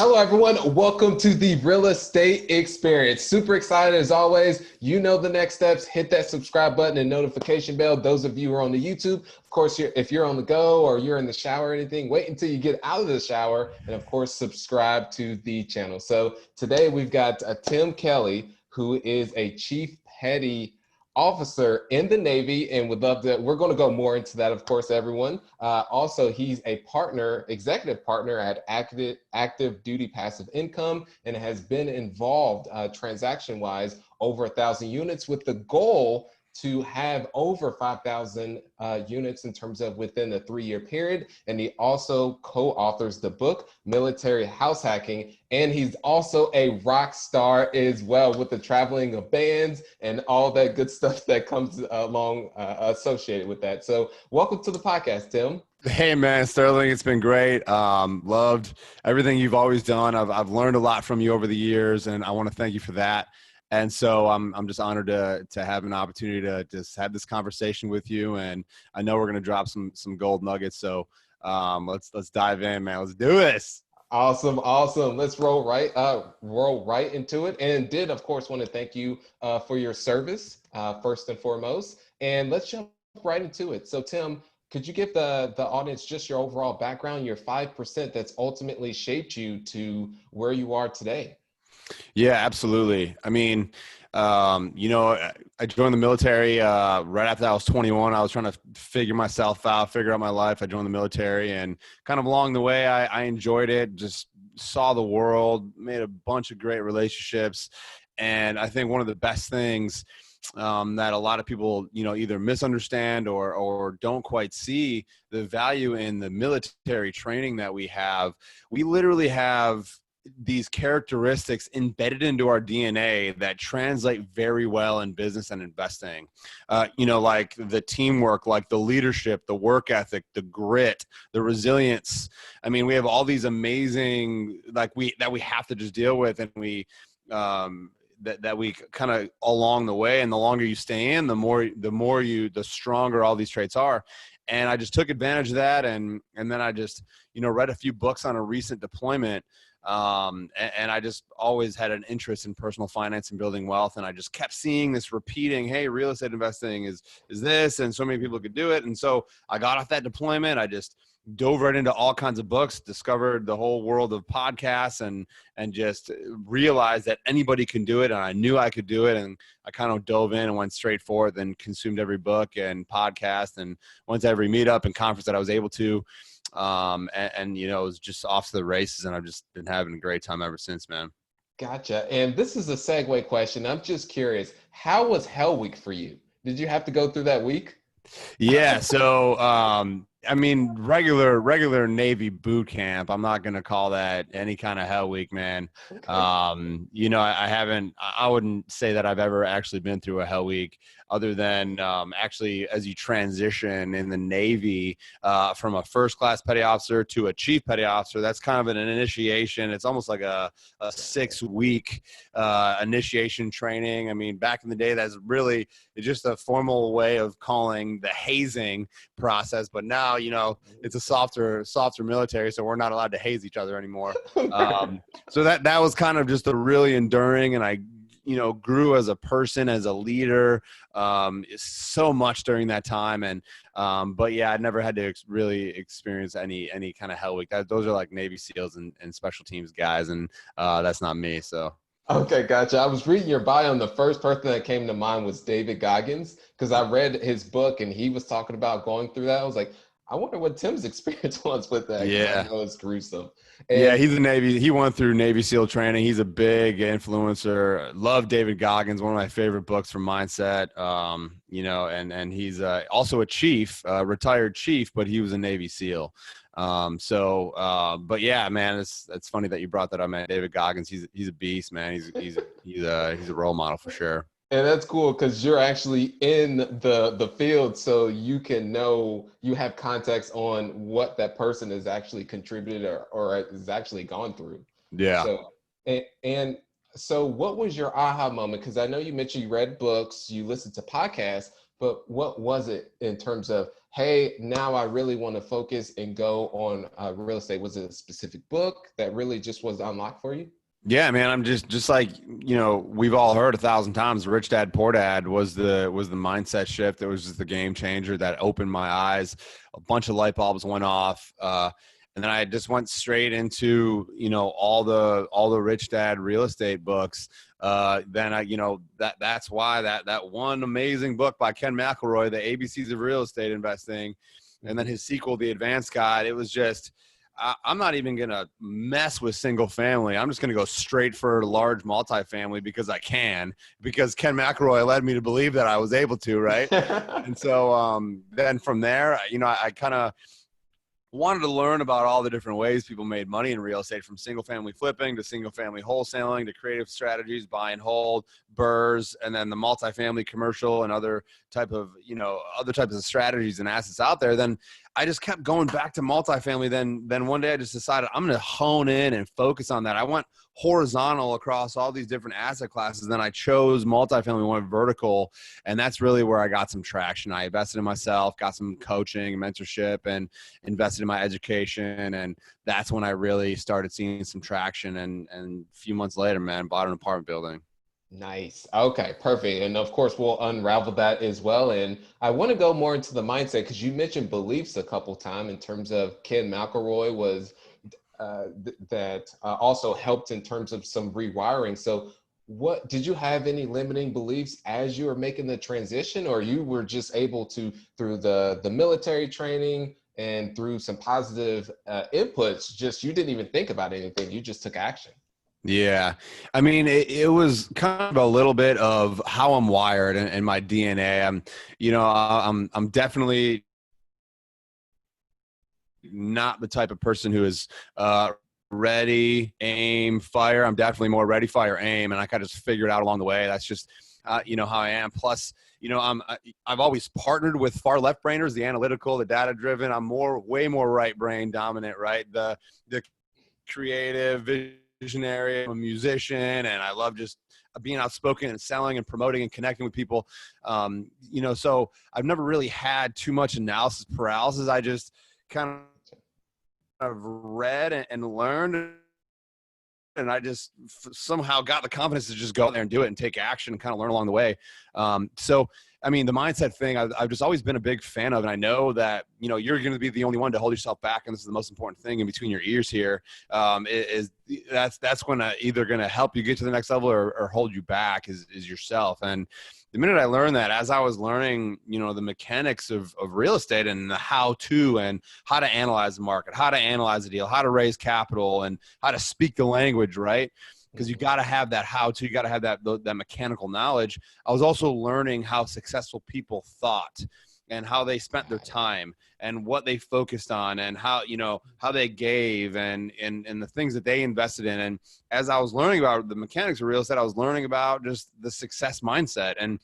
Hello, everyone. Welcome to the Real Estate Experience. Super excited as always. You know the next steps. Hit that subscribe button and notification bell. Those of you who are on the YouTube, of course, if you're on the go or you're in the shower or anything, wait until you get out of the shower and, of course, subscribe to the channel. So today we've got Tim Kelly, who is a Chief Petty Officer in the Navy, and would love to, we're going to go more into that, of course, everyone. Also, he's a partner, executive partner at Active Duty Passive Income, and has been involved transaction-wise over 1,000 units with the goal to have over 5,000 units in terms of within a 3-year period. And he also co-authors the book, Military House Hacking. And he's also a rock star as well, with the traveling of bands and all that good stuff that comes along associated with that. So welcome to the podcast, Tim. Hey man, Sterling, it's been great. Loved everything you've always done. I've learned a lot from you over the years, and I want to thank you for that. And so I'm just honored to have an opportunity to just have this conversation with you. And I know we're going to drop some gold nuggets. So let's dive in, man. Let's do this. Awesome. Let's roll right into it. And did, of course, want to thank you for your service first and foremost. And let's jump right into it. So, Tim, could you give the audience just your overall background, your 5% that's ultimately shaped you to where you are today? Yeah, absolutely. I mean, I joined the military right after I was 21. I was trying to figure myself out, figure out my life. I joined the military, and kind of along the way, I enjoyed it, just saw the world, made a bunch of great relationships. And I think one of the best things that a lot of people, either misunderstand or don't quite see the value in the military training that we have. We literally have these characteristics embedded into our DNA that translate very well in business and investing. Like the teamwork, like the leadership, the work ethic, the grit, the resilience. I mean, we have all these amazing, that we have to just deal with, and that we kind of along the way. And the longer you stay in, the stronger all these traits are. And I just took advantage of that. And then I just, read a few books on a recent deployment. And I just always had an interest in personal finance and building wealth. And I just kept seeing this repeating, hey, real estate investing is this, and so many people could do it. And so I got off that deployment. I just dove right into all kinds of books, discovered the whole world of podcasts, and just realized that anybody can do it. And I knew I could do it. And I kind of dove in and went straight for it, and consumed every book and podcast, and went to every meetup and conference that I was able to. It was just off to the races, and I've just been having a great time ever since, man. Gotcha. And this is a segue question. I'm just curious, how was Hell Week for you? Did you have to go through that week? Yeah. So, regular Navy boot camp. I'm not going to call that any kind of hell week, man. Okay. I wouldn't say that I've ever actually been through a hell week, other than actually as you transition in the Navy from a first class petty officer to a chief petty officer. That's kind of an initiation. It's almost like a 6-week initiation training. I mean, back in the day, that's really just a formal way of calling the hazing process. But now, it's a softer military, so we're not allowed to haze each other anymore. So that was kind of just a really enduring, and I grew as a person, as a leader, so much during that time. And, but yeah, I never had to really experience any kind of hell week. Those are like Navy SEALs and special teams guys. And, that's not me. So. Okay, gotcha. I was reading your bio, and the first person that came to mind was David Goggins, because I read his book and he was talking about going through that. I was like, I wonder what Tim's experience was with that. Yeah. I know it's gruesome. Yeah, he's a Navy. He went through Navy SEAL training. He's a big influencer. Love David Goggins, one of my favorite books from Mindset. And he's also a chief, retired chief, but he was a Navy SEAL. But yeah, man, it's funny that you brought that up, man. David Goggins, he's a beast, man. He's a role model for sure. And that's cool because you're actually in the field, so you have context on what that person has actually contributed or has actually gone through. Yeah. So what was your aha moment? Because I know you mentioned you read books, you listened to podcasts, but what was it in terms of, hey, now I really want to focus and go on real estate? Was it a specific book that really just was unlocked for you? Yeah, man. I'm just like, we've all heard 1,000 times, Rich Dad Poor Dad was the mindset shift. It was just the game changer that opened my eyes. A bunch of light bulbs went off. And then I just went straight into, all the Rich Dad real estate books. Then that's why that one amazing book by Ken McElroy, The ABCs of Real Estate Investing, and then his sequel, The Advanced Guide. It was just, I'm not even going to mess with single family. I'm just going to go straight for large multifamily because Ken McElroy led me to believe that I was able to, right? And so then from there, I kind of wanted to learn about all the different ways people made money in real estate, from single family flipping to single family wholesaling to creative strategies, buy and hold, BRRRRs, and then the multifamily commercial and other types of strategies and assets out there. Then I just kept going back to multifamily. Then one day I just decided I'm going to hone in and focus on that. I went horizontal across all these different asset classes. Then I chose multifamily, went vertical, and that's really where I got some traction. I invested in myself, got some coaching, mentorship, and invested in my education. And that's when I really started seeing some traction. And a few months later, man, bought an apartment building. Nice. Okay, perfect. And of course, we'll unravel that as well. And I want to go more into the mindset because you mentioned beliefs a couple times in terms of Ken McElroy was that also helped in terms of some rewiring. So what did you have any limiting beliefs as you were making the transition, or you were just able to, through the military training and through some positive inputs, just you didn't even think about anything, you just took action? Yeah. I mean, it was kind of a little bit of how I'm wired and my DNA. I'm definitely not the type of person who is ready, aim, fire. I'm definitely more ready, fire, aim. And I kind of just figured out along the way. That's just, how I am. Plus, I've always partnered with far left brainers, the analytical, the data driven. I'm way more right brain dominant, right? The creative, visionary. I'm a musician, and I love just being outspoken and selling and promoting and connecting with people. So I've never really had too much analysis paralysis. I just kind of read and learned, and I just somehow got the confidence to just go there and do it and take action and kind of learn along the way. So, I mean, the mindset thing, I've just always been a big fan of, and I know that, you're going to be the only one to hold yourself back. And this is the most important thing in between your ears here. That's going to either going to help you get to the next level or hold you back is yourself. And the minute I learned that, as I was learning, the mechanics of real estate and the how-to and how to analyze the market, how to analyze the deal, how to raise capital, and how to speak the language, right? Because you got to have that how-to, you got to have that mechanical knowledge. I was also learning how successful people thought and how they spent their time and what they focused on and how they gave and the things that they invested in. And as I was learning about the mechanics of real estate, I was learning about just the success mindset. And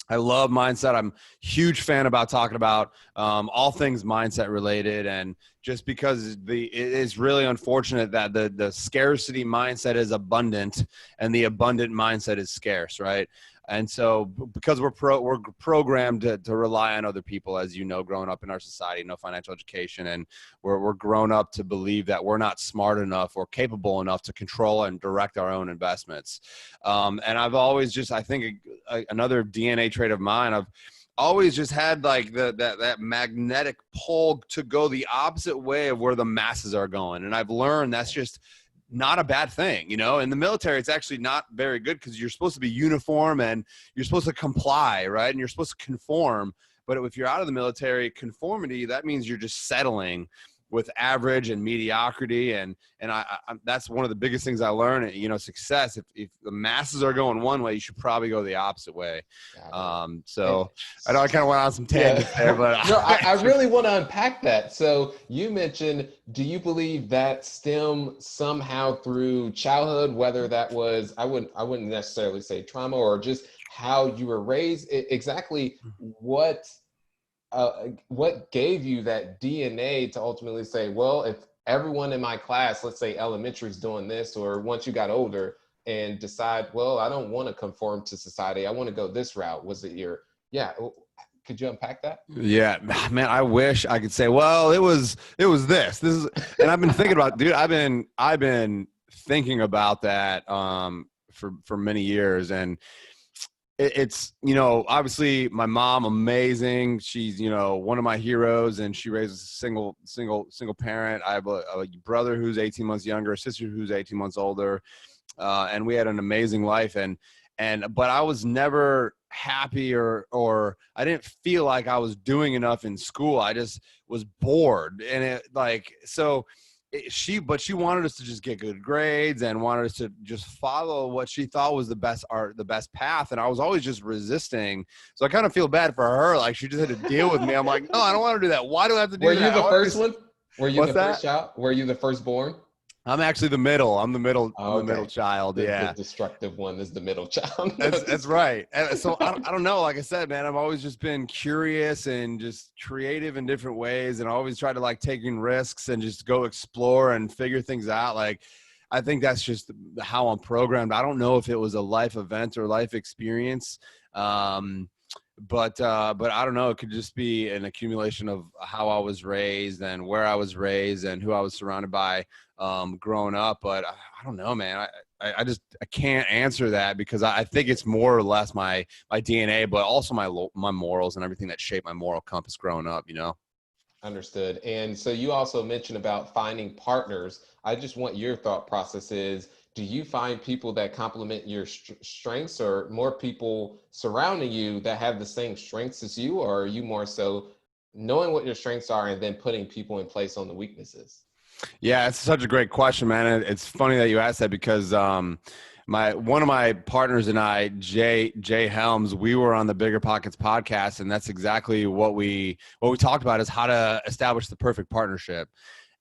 I love mindset. I'm a huge fan about talking about all things mindset related. And just because it is really unfortunate that the scarcity mindset is abundant and the abundant mindset is scarce, right? And so because we're programmed to rely on other people, as growing up in our society, no financial education, and we're grown up to believe that we're not smart enough or capable enough to control and direct our own investments. And I've always just, I think another DNA trait of mine, I've always just had like that magnetic pull to go the opposite way of where the masses are going. And I've learned that's just not a bad thing. In the military, it's actually not very good because you're supposed to be uniform and you're supposed to comply, right? And you're supposed to conform. But if you're out of the military, conformity, that means you're just settling with average and mediocrity. And I that's one of the biggest things I learned, success. If the masses are going one way, you should probably go the opposite way. So I know I kind of went on some tangents there, but no, I really want to unpack that. So you mentioned, do you believe that stem somehow through childhood, whether that was, I wouldn't necessarily say trauma, or just how you were raised? Exactly what gave you that DNA to ultimately say, well, if everyone in my class, let's say elementary, is doing this, or once you got older and decide, well, I don't want to conform to society, I want to go this route? Was it Could you unpack that? Yeah, man, I wish I could say, well, it was this. This is, and I've been thinking about, dude, I've been thinking about that for many years. And it's, obviously my mom, amazing. She's, one of my heroes, and she raises a single parent. I have a brother who's 18 months younger, a sister who's 18 months older. And we had an amazing life. But I was never happy or I didn't feel like I was doing enough in school. I just was bored. And she wanted us to just get good grades and wanted us to just follow what she thought was the best path. And I was always just resisting. So I kind of feel bad for her. Like, she just had to deal with me. I'm like, no, I don't want to do that. Why do I have to do that? Were you the first one? Were you What's the that? first child? Were you the firstborn? I'm actually the middle. I'm the middle. Oh, I'm the middle child. The destructive one is the middle child. That's right. And so I don't know. Like I said, man, I've always just been curious and just creative in different ways, and I always try to like taking risks and just go explore and figure things out. Like, I think that's just how I'm programmed. I don't know if it was a life event or life experience. But I don't know. It could just be an accumulation of how I was raised and where I was raised and who I was surrounded by growing up. But I don't know, man. I can't answer that, because I think it's more or less my DNA, but also my morals and everything that shaped my moral compass growing up. Understood. And so you also mentioned about finding partners. I just want your thought process is, do you find people that complement your strengths, or more people surrounding you that have the same strengths as you? Or are you more so knowing what your strengths are and then putting people in place on the weaknesses? Yeah, it's such a great question, man. It's funny that you asked that, because one of my partners and I, Jay Helms, we were on the Bigger Pockets podcast, and that's exactly what we talked about, is how to establish the perfect partnership.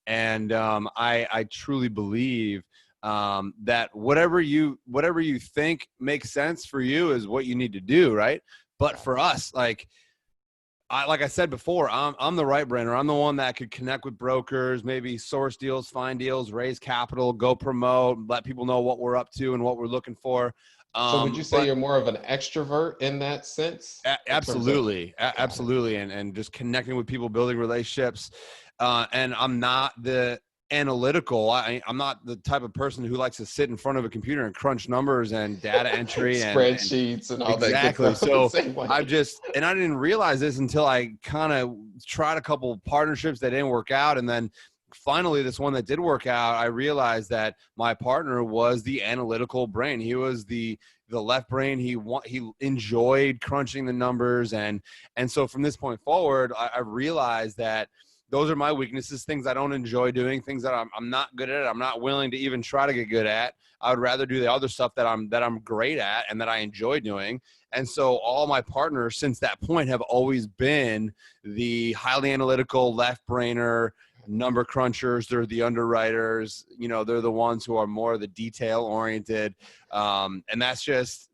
And I truly believe that whatever you think makes sense for you is what you need to do, right? But for us, like I said before, I'm the right brainer. I'm the one that could connect with brokers, maybe source deals, find deals, raise capital, go promote, let people know what we're up to and what we're looking for. So would you say you're more of an extrovert in that sense? Absolutely. Absolutely. And just connecting with people, building relationships. And I'm not the analytical. I'm not the type of person who likes to sit in front of a computer and crunch numbers and data entry and spreadsheets and all exactly. that. Exactly. So and I didn't realize this until I kind of tried a couple partnerships that didn't work out. And then finally, this one that did work out, I realized that my partner was the analytical brain. He was the left brain. He enjoyed crunching the numbers. And so from this point forward, I realized that those are my weaknesses, things I don't enjoy doing, things that I'm not good at. I'm not willing to even try to get good at. I would rather do the other stuff that I'm great at and that I enjoy doing. And so all my partners since that point have always been the highly analytical left brainer, number crunchers. They're the underwriters. They're the ones who are more the detail oriented. And that's just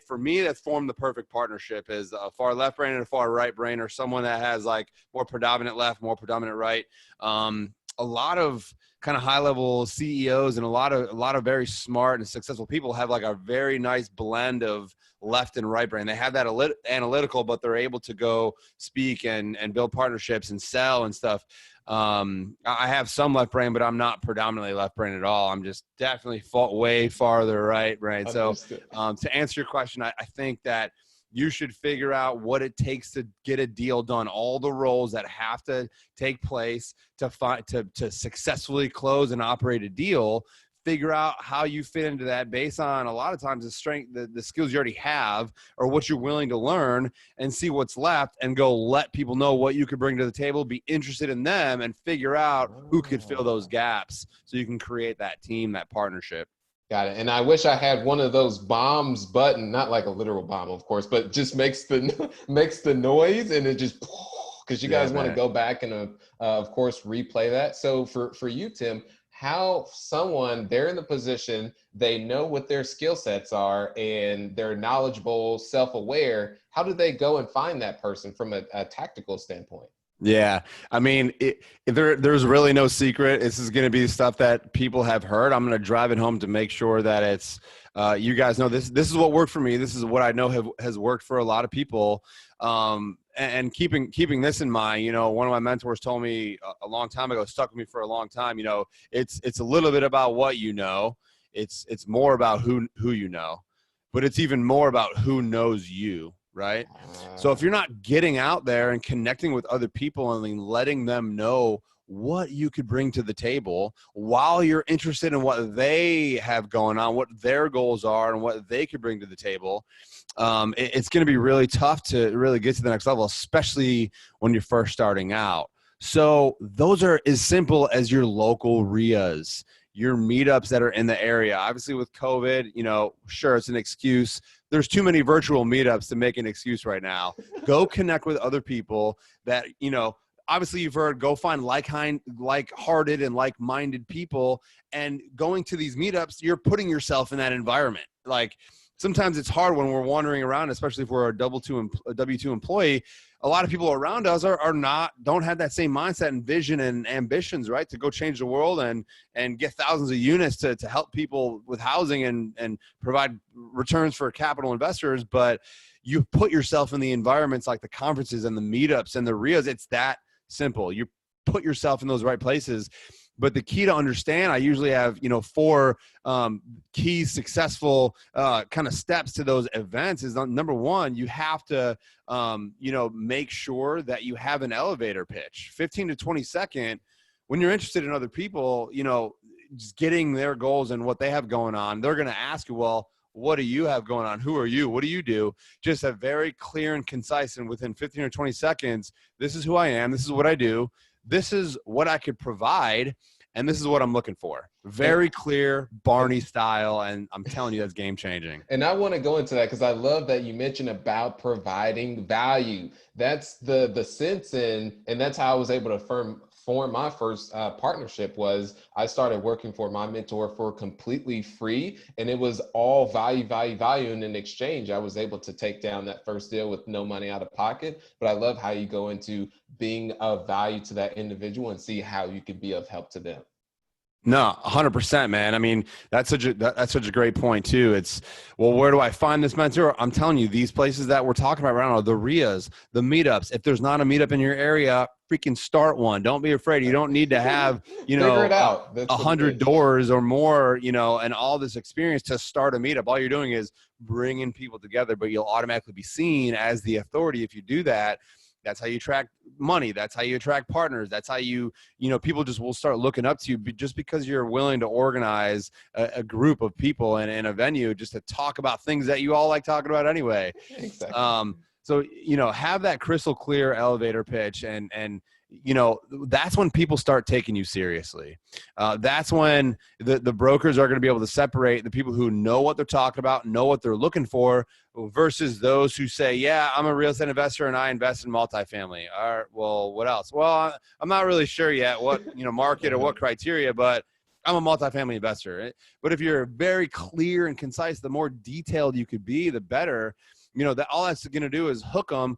for me, that's formed the perfect partnership, is a far left brain and a far right brain, or someone that has like more predominant left, more predominant right. A lot of kind of high level CEOs and a lot of very smart and successful people have like a very nice blend of left and right brain. They have that analytical, but they're able to go speak and build partnerships and sell and stuff. I have some left brain, but I'm not predominantly left brain at all. I'm just definitely way farther right brain. So to answer your question, I think that you should figure out what it takes to get a deal done, all the roles that have to take place to successfully close and operate a deal. Figure out how you fit into that based on a lot of times the strength, the skills you already have or what you're willing to learn, and see what's left and go let people know what you could bring to the table, be interested in them, and figure out who could fill those gaps so you can create that team, that partnership. Got it. And I wish I had one of those bombs button, not like a literal bomb, of course, but just makes the noise, and it just, because you guys want to go back and of course replay that. So for you, Tim, how they're in the position, they know what their skill sets are and they're knowledgeable, self-aware. How do they go and find that person from a tactical standpoint? Yeah. I mean, there's really no secret. This is going to be stuff that people have heard. I'm going to drive it home to make sure that it's, you guys know this is what worked for me. This is what I know has worked for a lot of people. And keeping this in mind, one of my mentors told me a long time ago, stuck with me for a long time, it's a little bit about what you know. It's more about who you know, but it's even more about who knows you. Right. So if you're not getting out there and connecting with other people and then letting them know what you could bring to the table while you're interested in what they have going on, what their goals are and what they could bring to the table, it's going to be really tough to really get to the next level, especially when you're first starting out. So those are as simple as your local RIAs, your meetups that are in the area. Obviously with COVID, sure, it's an excuse. There's too many virtual meetups to make an excuse right now. Go connect with other people that, obviously you've heard, go find like-hearted and like-minded people, and going to these meetups, you're putting yourself in that environment. Like, sometimes it's hard when we're wandering around, especially if we're a W-2 employee. A lot of people around us don't have that same mindset and vision and ambitions, right, to go change the world and get thousands of units to help people with housing and provide returns for capital investors. But you put yourself in the environments like the conferences and the meetups and the RIAs. It's that simple. You put yourself in those right places. But the key to understand, I usually have, 4 key successful kind of steps to those events is, number one, you have to, make sure that you have an elevator pitch, 15 to 20 second. When you're interested in other people, just getting their goals and what they have going on, they're going to ask you, well, what do you have going on? Who are you? What do you do? Just a very clear and concise, and within 15 or 20 seconds, this is who I am. This is what I do. This is what I could provide, and this is what I'm looking for. Very clear, Barney style, and I'm telling you, that's game changing. And I want to go into that because I love that you mentioned about providing value. That's the sense and that's how I was able to form my first partnership. Was I started working for my mentor for completely free, and it was all value. And in exchange, I was able to take down that first deal with no money out of pocket. But I love how you go into being of value to that individual and see how you could be of help to them. No, 100%, man. I mean, that's such a great point too. It's, well, where do I find this mentor? I'm telling you, these places that we're talking about right now, the RIAs, the meetups. If there's not a meetup in your area, freaking start one. Don't be afraid. You don't need to have, figure it out. 100 doors or more, and all this experience to start a meetup. All you're doing is bringing people together, but you'll automatically be seen as the authority if you do that. That's how you attract money. That's how you attract partners. That's how people just will start looking up to you just because you're willing to organize a group of people in a venue just to talk about things that you all like talking about anyway. Exactly. So, have that crystal clear elevator pitch and that's when people start taking you seriously. That's when the brokers are going to be able to separate the people who know what they're talking about, know what they're looking for, versus those who say, yeah, I'm a real estate investor and I invest in multifamily. All right, well, what else? Well, I'm not really sure yet what, market or what criteria, but I'm a multifamily investor. But if you're very clear and concise, the more detailed you could be, the better. That all that's going to do is hook them,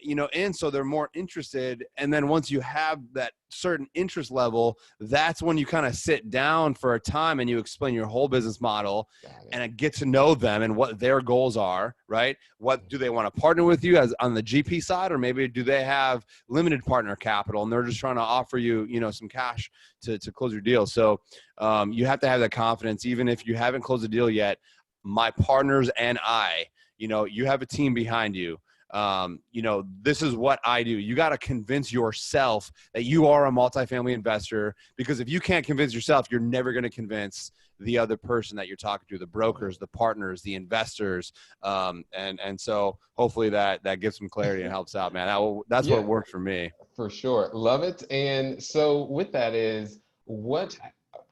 in, so they're more interested. And then once you have that certain interest level, that's when you kind of sit down for a time and you explain your whole business model and get to know them and what their goals are, right? What do they want to partner with you as on the GP side, or maybe do they have limited partner capital and they're just trying to offer you, some cash to close your deal. So you have to have that confidence, even if you haven't closed a deal yet. My partners and I, you have a team behind you. This is what I do. You got to convince yourself that you are a multifamily investor, because if you can't convince yourself, you're never going to convince the other person that you're talking to, the brokers, the partners, the investors. And so hopefully that gives some clarity and helps out, man. That's what worked for me. For sure. Love it. And so with that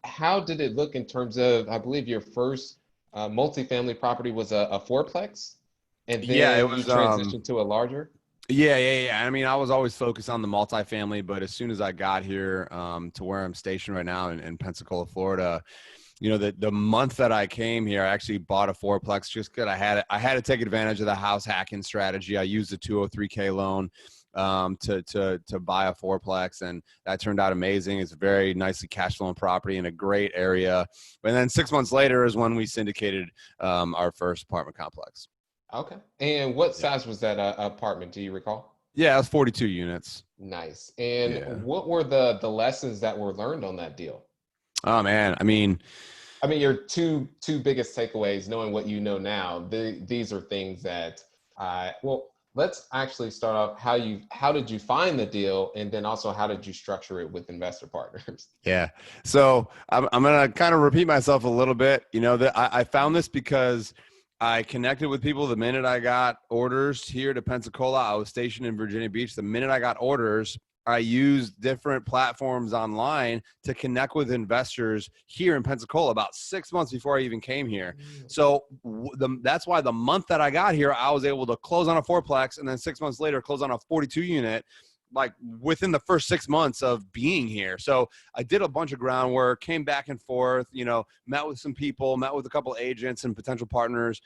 how did it look in terms of, I believe your first multifamily property was a fourplex? And then it was transitioned to a larger? Yeah. I mean, I was always focused on the multifamily, but as soon as I got here to where I'm stationed right now in Pensacola, Florida, the month that I came here, I actually bought a fourplex just because I had to take advantage of the house hacking strategy. I used a 203K loan to buy a fourplex, and that turned out amazing. It's a very nicely cash flowing property in a great area. And then 6 months later is when we syndicated our first apartment complex. Okay. And what size was that apartment? Do you recall? Yeah, it was 42 units. Nice. And Yeah. what were the lessons that were learned on that deal? Oh man, I mean, your two biggest takeaways, knowing what you know now. These are things that well, let's actually start off how did you find the deal, and then also how did you structure it with investor partners? yeah. So I'm gonna kind of repeat myself a little bit. You know, that I found this because I connected with people the minute I got orders here to Pensacola. I was stationed in Virginia Beach. The minute I got orders, I used different platforms online to connect with investors here in Pensacola about 6 months before I even came here. So that's why the month that I got here, I was able to close on a fourplex, and then 6 months later, close on a 42 unit, like within the first 6 months of being here. So I did a bunch of groundwork, came back and forth, you know, met with some people, met with a couple agents and potential partners.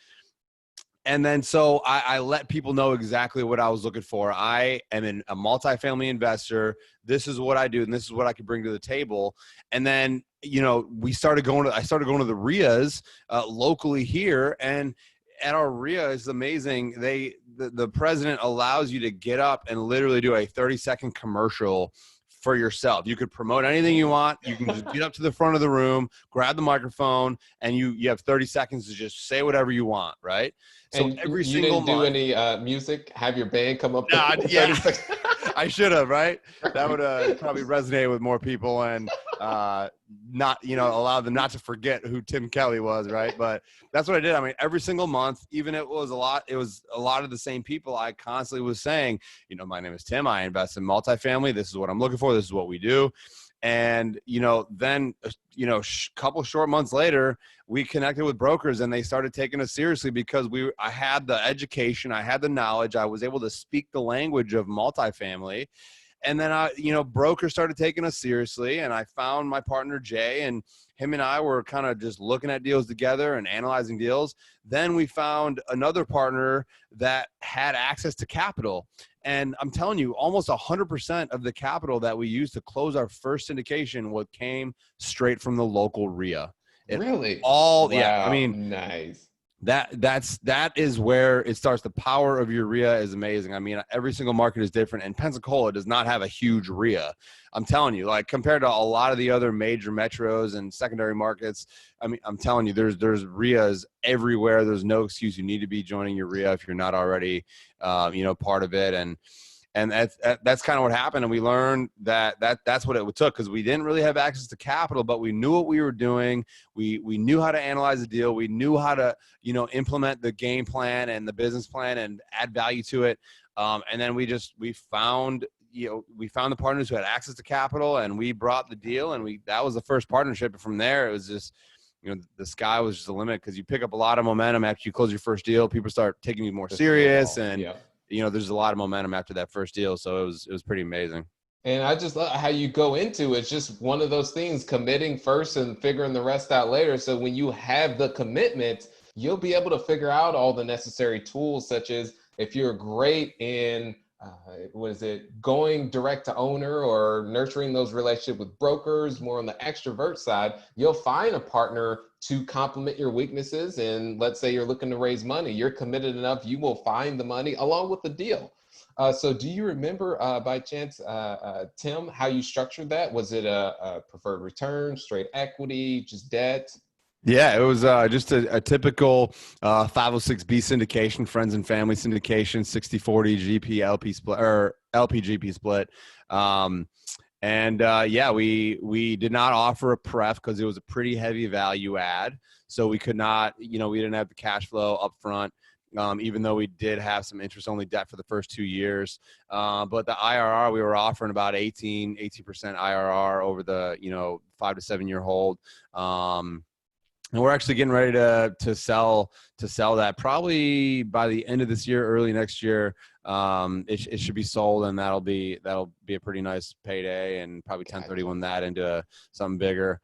And then so I let people know exactly what I was looking for. I am a multifamily investor. This is what I do, and this is what I can bring to the table. And then, you know, I started going to the RIAs locally here, and at our RIA is amazing. The president allows you to get up and literally do a 30-second commercial for yourself. You could promote anything you want. You can just get up to the front of the room, grab the microphone, and you have 30 seconds to just say whatever you want, right? So And every you single didn't do month, any music? Have your band come up? Nah, with yeah. 30 seconds? I should have, right? That would probably resonate with more people, and not, you know, allow them not to forget who Tim Kelly was, right? But that's what I did. I mean, every single month, even it was a lot of the same people. I constantly was saying, you know, my name is Tim. I invest in multifamily. This is what I'm looking for. This is what we do. And, you know, then, you know, couple short months later, we connected with brokers, and they started taking us seriously because I had the education, I had the knowledge, I was able to speak the language of multifamily. And then brokers started taking us seriously, and I found my partner Jay, and him and I were kind of just looking at deals together and analyzing deals. Then we found another partner that had access to capital. And I'm telling you, almost 100% of the capital that we used to close our first syndication came straight from the local RIA. Really? Yeah. I mean, nice. That is where it starts. The power of your RIA is amazing. I mean, every single market is different, and Pensacola does not have a huge RIA. I'm telling you, like compared to a lot of the other major metros and secondary markets, I mean, I'm telling you, there's RIAs everywhere. There's no excuse. You need to be joining your RIA if you're not already, part of it. And that's kind of what happened. And we learned that's what it took, because we didn't really have access to capital, but we knew what we were doing. We knew how to analyze the deal. We knew how to, implement the game plan and the business plan and add value to it. And then we found the partners who had access to capital, and we brought the deal, and that was the first partnership. And from there, it was just, the sky was just the limit, because you pick up a lot of momentum after you close your first deal. People start taking you more serious, and yeah. There's a lot of momentum after that first deal. So it was pretty amazing. And I just love how you go into it. It's just one of those things, committing first and figuring the rest out later. So when you have the commitment, you'll be able to figure out all the necessary tools, such as if you're great in going direct to owner or nurturing those relationships with brokers, more on the extrovert side, you'll find a partner to complement your weaknesses. And let's say you're looking to raise money, you're committed enough, you will find the money along with the deal. So do you remember by chance, Tim, how you structured that? Was it a preferred return, straight equity, just debt? Yeah, it was just a typical 506B syndication, friends and family syndication, 60-40 GP LP split, or LP GP split. We did not offer a pref because it was a pretty heavy value add. So we could not, we didn't have the cash flow up front, even though we did have some interest-only debt for the first 2 years. But the IRR, we were offering about 18% IRR over the, 5 to 7 year hold. And we're actually getting ready to sell that probably by the end of this year, early next year. It should be sold, and that'll be a pretty nice payday, and probably 1031 that into something bigger.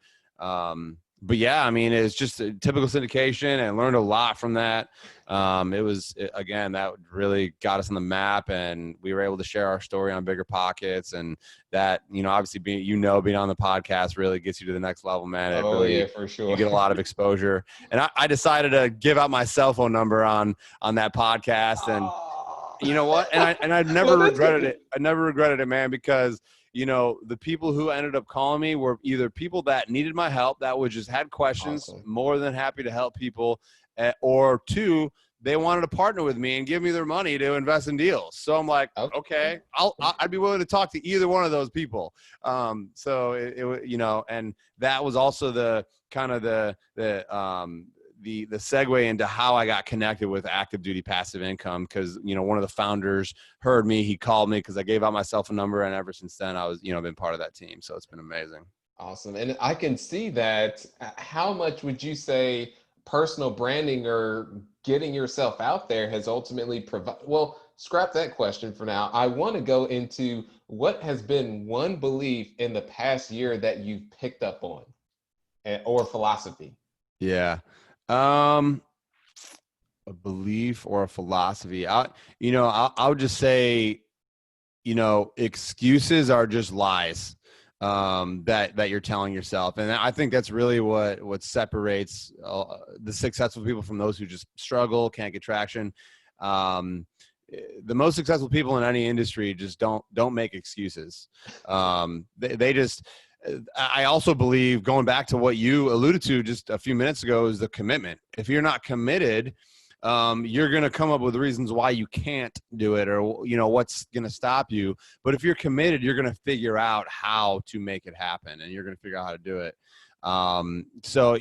but yeah, I mean, it's just a typical syndication, and learned a lot from that. Again, that really got us on the map, and we were able to share our story on Bigger Pockets. And that, obviously being on the podcast really gets you to the next level, man. It Oh really, yeah, for sure. you get a lot of exposure. And I decided to give out my cell phone number on that podcast. And you know what? And I Yo, never that's regretted good. it. I never regretted it, man, because the people who ended up calling me were either people that needed my help, that would just had questions, Awesome. more than happy to help people, or two, they wanted to partner with me and give me their money to invest in deals. So I'm like, okay, I'd be willing to talk to either one of those people. So and that was also the kind of the segue into how I got connected with Active Duty Passive Income, because one of the founders heard me, he called me because I gave out my cell phone number, and ever since then I was been part of that team. So it's been amazing. Awesome. And I can see that. How much would you say personal branding or getting yourself out there has ultimately provided? Well, scrap that question for now. I want to go into what has been one belief in the past year that you've picked up on, or philosophy. Yeah. A belief or a philosophy. I would just say, excuses are just lies that you're telling yourself. And I think that's really what separates the successful people from those who just struggle, can't get traction. The most successful people in any industry just don't make excuses. They just, I also believe, going back to what you alluded to just a few minutes ago, is the commitment. If you're not committed, you're going to come up with reasons why you can't do it, or what's going to stop you. But if you're committed, you're going to figure out how to make it happen, and you're going to figure out how to do it. So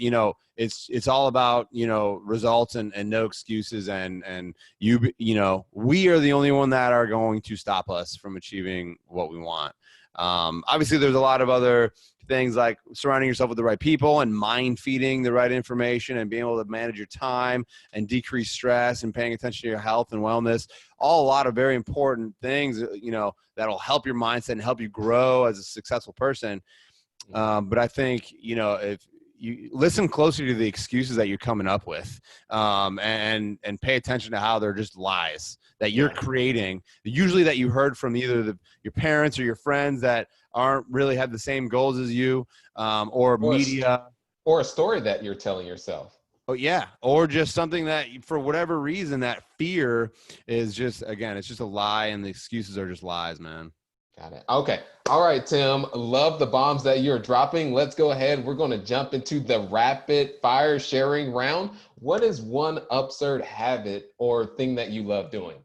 it's all about results and no excuses, and we are the only one that are going to stop us from achieving what we want. Obviously there's a lot of other things, like surrounding yourself with the right people and mind feeding the right information and being able to manage your time and decrease stress and paying attention to your health and wellness. All a lot of very important things, that'll help your mindset and help you grow as a successful person. But I think, if you listen closely to the excuses that you're coming up with, and pay attention to how they're just lies that you're creating, usually that you heard from either your parents or your friends that aren't really have the same goals as you, or media. Or a story that you're telling yourself. Oh yeah. Or just something that for whatever reason, that fear is just, again, it's just a lie, and the excuses are just lies, man. Got it. Okay. All right, Tim. Love the bombs that you're dropping. Let's go ahead. We're going to jump into the rapid fire sharing round. What is one absurd habit or thing that you love doing?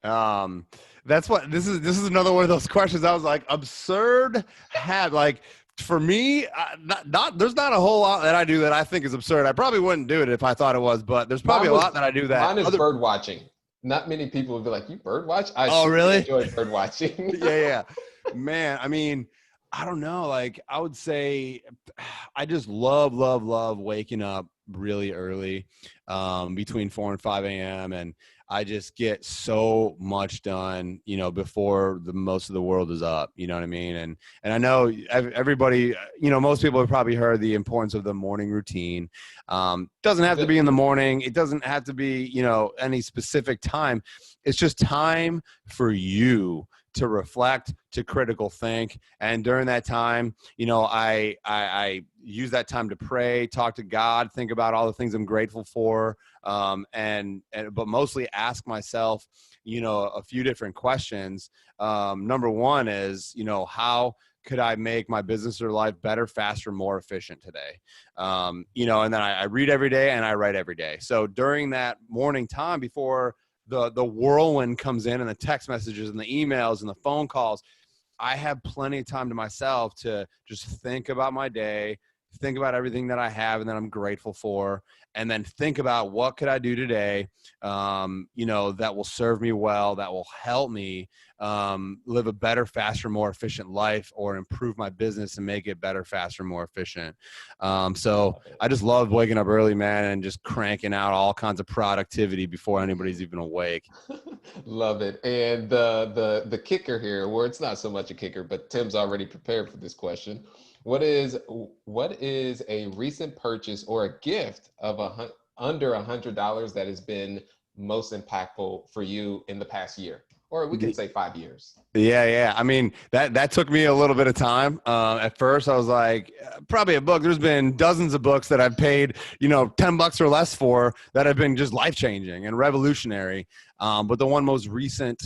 That's what this is another one of those questions. I was like, absurd habit. Like, for me, there's not a whole lot that I do that I think is absurd. I probably wouldn't do it if I thought it was, but there's probably a lot that I do that. Mine is bird watching. Not many people would be like, you bird watch? I really enjoy bird watching. yeah. Man, I mean, I don't know. Like, I would say I just love waking up really early, between 4 and 5 a.m. And I just get so much done, before the most of the world is up. You know what I mean? And I know everybody, most people have probably heard the importance of the morning routine. Doesn't have to be in the morning. It doesn't have to be, any specific time. It's just time for you to reflect, to critical think. And during that time, I use that time to pray, talk to God, think about all the things I'm grateful for. But mostly ask myself, a few different questions. Number one is, how could I make my business or life better, faster, more efficient today? And then I read every day and I write every day. So during that morning time, before the whirlwind comes in and the text messages and the emails and the phone calls, I have plenty of time to myself to just think about my day, think about everything that I have and that I'm grateful for, and then think about what could I do today, that will serve me well, that will help me live a better, faster, more efficient life, or improve my business and make it better, faster, more efficient. So I just love waking up early, man, and just cranking out all kinds of productivity before anybody's even awake. Love it. And the kicker here, where it's not so much a kicker, but Tim's already prepared for this question. what is a recent purchase or a gift of under $100 that has been most impactful for you in the past year, or we can say 5 years? Yeah. I mean, that took me a little bit of time. At first I was like, probably a book. There's been dozens of books that I've paid, $10 or less for that have been just life-changing and revolutionary. But the one most recent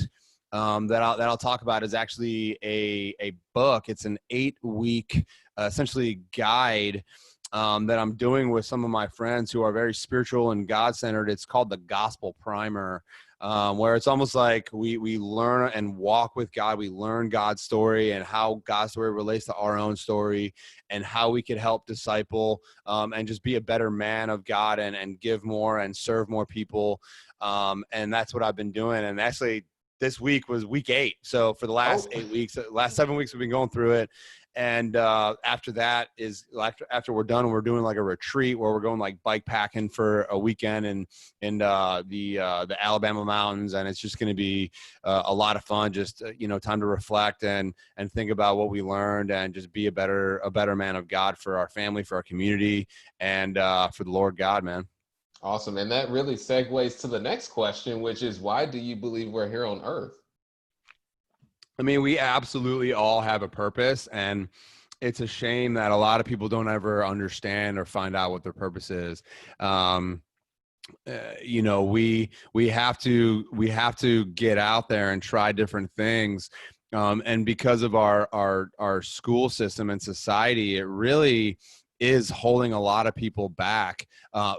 that I'll talk about is actually a book. It's an 8-week essentially guide that I'm doing with some of my friends who are very spiritual and God-centered. It's called the Gospel Primer, where it's almost like we learn and walk with God. We learn God's story and how God's story relates to our own story, and how we could help disciple and just be a better man of God and give more and serve more people. And that's what I've been doing. And actually, this week was week 8. So for the last 8 weeks, last 7 weeks, we've been going through it. And after that is after we're done, we're doing like a retreat where we're going like bike packing for a weekend in the Alabama mountains, and it's just going to be a lot of fun. Just time to reflect and think about what we learned, and just be a better man of God for our family, for our community, and for the Lord God, man. Awesome. And that really segues to the next question, which is, why do you believe we're here on earth? I mean, we absolutely all have a purpose, and it's a shame that a lot of people don't ever understand or find out what their purpose is. We have to get out there and try different things. And because of our school system and society, it really is holding a lot of people back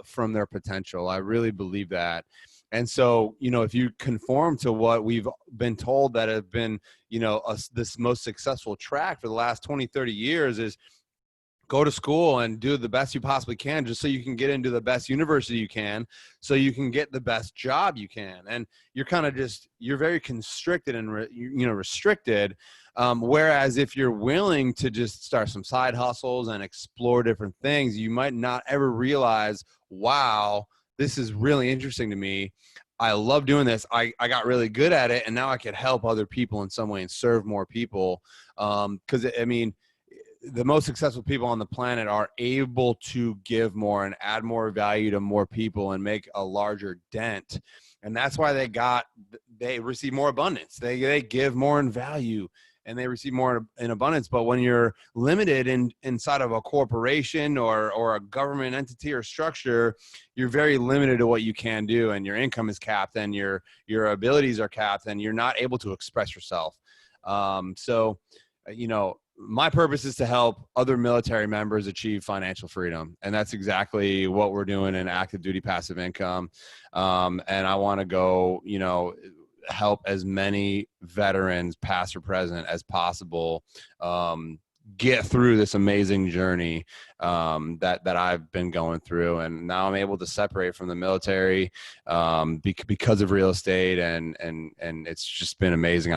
from their potential. I really believe that. And so, if you conform to what we've been told that have been, this most successful track for the last 20, 30 years is go to school and do the best you possibly can, just so you can get into the best university you can, so you can get the best job you can. And you're kind of you're very constricted and, restricted. Whereas if you're willing to just start some side hustles and explore different things, you might not ever realize, wow, this is really interesting to me. I love doing this. I got really good at it, and now I could help other people in some way and serve more people. Because the most successful people on the planet are able to give more and add more value to more people and make a larger dent. And that's why they receive more abundance. They give more in value, and they receive more in abundance. But when you're limited inside of a corporation or a government entity or structure, you're very limited to what you can do, and your income is capped, and your abilities are capped, and you're not able to express yourself. My purpose is to help other military members achieve financial freedom. And that's exactly what we're doing in Active Duty Passive Income. And I want to go, help as many veterans, past or present, as possible, get through this amazing journey that I've been going through. And now I'm able to separate from the military because of real estate, and it's just been amazing.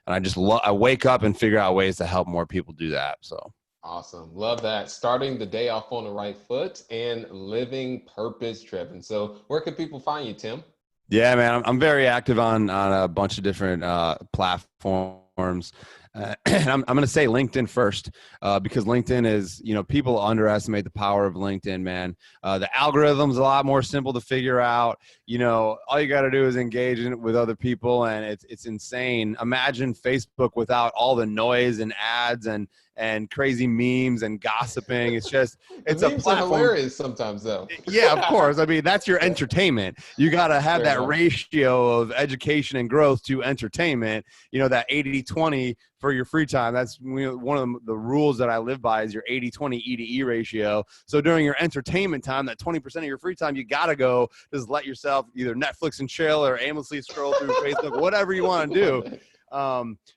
I wake up and figure out ways to help more people do that. So awesome. Love that. Starting the day off on the right foot and living purpose driven. So where can people find you, Tim? Yeah, man, I'm very active on a bunch of different platforms. And I'm going to say LinkedIn first, because LinkedIn is, people underestimate the power of LinkedIn, man. The algorithm's a lot more simple to figure out. All you got to do is engage in it with other people, and it's insane. Imagine Facebook without all the noise and ads and crazy memes and gossiping. It's a memes platform. Are hilarious sometimes, though. Yeah, of course. I mean, that's your entertainment. You got to have that ratio of education and growth to entertainment. That 80-20 for your free time. That's one of the rules that I live by, is your 80-20 E to E ratio. So during your entertainment time, that 20% of your free time, you got to go just let yourself either Netflix and chill or aimlessly scroll through Facebook, whatever you want to do.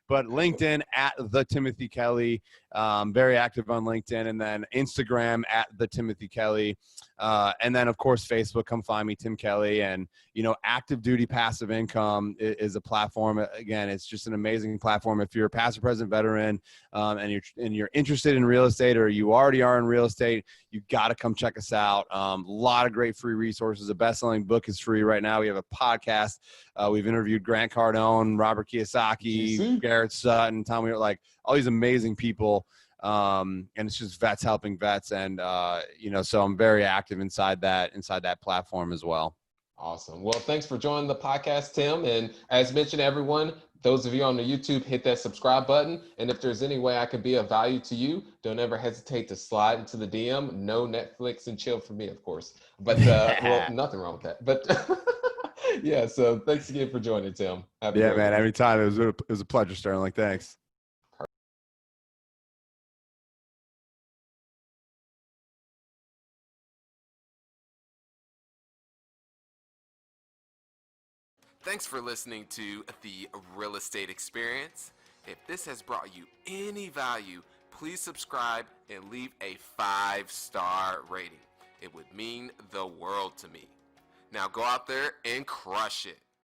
But LinkedIn at the Timothy Kelly, very active on LinkedIn, and then Instagram at the Timothy Kelly. And then of course, Facebook, come find me, Tim Kelly. And, Active Duty Passive Income is a platform. Again, it's just an amazing platform. If you're a past or present veteran, and you're interested in real estate, or you already are in real estate, you got to come check us out. A lot of great free resources. A best-selling book is free right now. We have a podcast. We've interviewed Grant Cardone, Robert Kiyosaki, Garrett Sutton, Tommy, like all these amazing people. And it's just vets helping vets. And, so I'm very active inside that platform as well. Awesome. Well, thanks for joining the podcast, Tim. And as mentioned, everyone, those of you on the YouTube, hit that subscribe button. And if there's any way I could be of value to you, don't ever hesitate to slide into the DM. No Netflix and chill for me, of course. But, well, nothing wrong with that. But yeah, so thanks again for joining, Tim. Yeah, man, anytime. It was a pleasure, Sterling. Thanks. Thanks for listening to The Real Estate Experience. If this has brought you any value, please subscribe and leave a 5-star rating. It would mean the world to me. Now go out there and crush it.